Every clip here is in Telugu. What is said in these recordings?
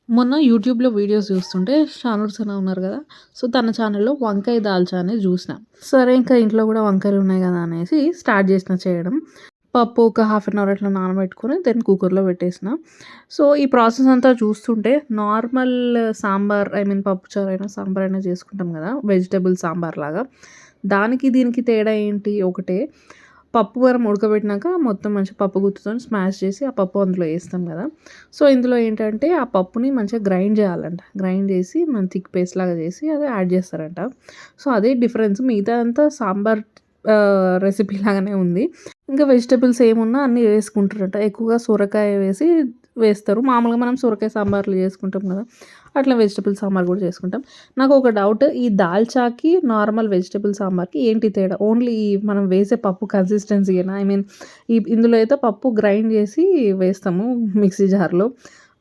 మొన్న యూట్యూబ్‌లో వీడియోస్ చూస్తుంటే షానూర్ సన ఉన్నారు గదా! సో, తన ఛానెల్‌లో వంకాయ దాల్చా అనేది జూసినా. సరే ఇంకా ఇంట్లో గూడా వంకాయలున్నాయి గదా! అనేసి స్టార్ట్ జేసినా చేయడం. పప్పు ఒక హాఫ్ అన్ అవర్ అట్లా నానబెట్టుకొని దెన్ కుక్కర్‌లో పెట్టేసిన. సో, ఈ ప్రాసెస్ అంతా చూస్తుంటే నార్మల్ సాంబార్ పప్పుచారైనా, సాంబారైనా చేసుకుంటాం గదా! వెజిటబుల్ సాంబార్ లాగా. దానికి దీనికి తేడా ఏంటి? ఒకటే. పప్పు మనం ఉడకబెట్టినాక మొత్తం మంచిగా పప్పు గుత్తితోని స్మాష్ చేసి ఆ పప్పు అందులో ఏస్తాం గదా! సో, ఇందులో ఏంటంటే ఆ పప్పుని మంచిగా గ్రైండ్ జేయాలంట. గ్రైండ్ జేసి థిక్ పేస్ట్ లాగా జేసి అది యాడ్ జేస్తారంట. సో, అదే డిఫరెన్స్. మిగతాదంతా సాంబార్ రెసిపీ లాగానే ఉంది. ఇంకా వెజిటబుల్స్ ఏమున్నా అన్నీ వేసుకుంటారట. ఎక్కువగా సొరకాయ వేస్తారు. మామూలుగా మనం సొరకాయ సాంబార్లు చేసుకుంటాం గదా! అట్లా వెజిటబుల్ సాంబార్ గూడా చేసుకుంటాం. నాకొక డౌట్, ఈ దాల్చాకి, నార్మల్ వెజిటబుల్ సాంబార్‌కి ఏంటి తేడా? ఓన్లీ మనం వేసే పప్పు కన్సిస్టెన్సీయేనా? ఇందులో అయితే పప్పు గ్రైండ్ జేసి వేస్తాము మిక్సీ జార్‌లో.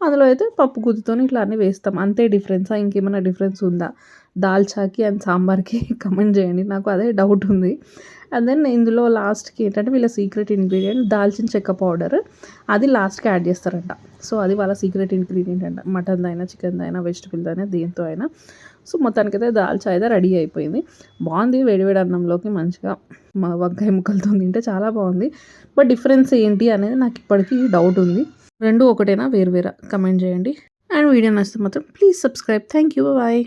అందులో అయితే పప్పు గుత్తితోని ఇట్లా అన్నీ వేస్తాం. అంతే డిఫరెన్సా? ఇంకేమైనా డిఫరెన్స్ ఉందా? దాల్చాకి అండ్ సాంబార్‌కి కమెంట్ జేయండి. నాకు అదే డౌట్ ఉంది. అండ్ దెన్ ఇందులో లాస్ట్‌కి ఏంటంటే వీళ్ళ సీక్రెట్ ఇంగ్రీడియంట్ దాల్చిన చెక్క పౌడర్. అది లాస్ట్‌కి యాడ్ చేస్తారంట. సో, అది వాళ్ళ సీక్రెట్ ఇంగ్రీడియంట్ అంట. మటన్‌దైనా, చికెన్‌దైనా, వెజిటబుల్‌దైనా దేంతో అయినా. సో, మొత్తానికైతే దాల్చా అయితే రెడీ అయిపోయింది. బావుంది. వేడి వేడి అన్నంలోకి మంచిగా వంకాయ ముక్కలతోని తింటే చాలా బావుంది. బట్ డిఫరెన్స్ ఏంటి అనేది నాకు ఇప్పటికి డౌట్ ఉంది. 2 ఒకటేనా? వేరు వేరా? కమెంట్ చేయండి. అండ్ వీడియో నచ్చితే మాత్రం please subscribe. Thank you. Bye.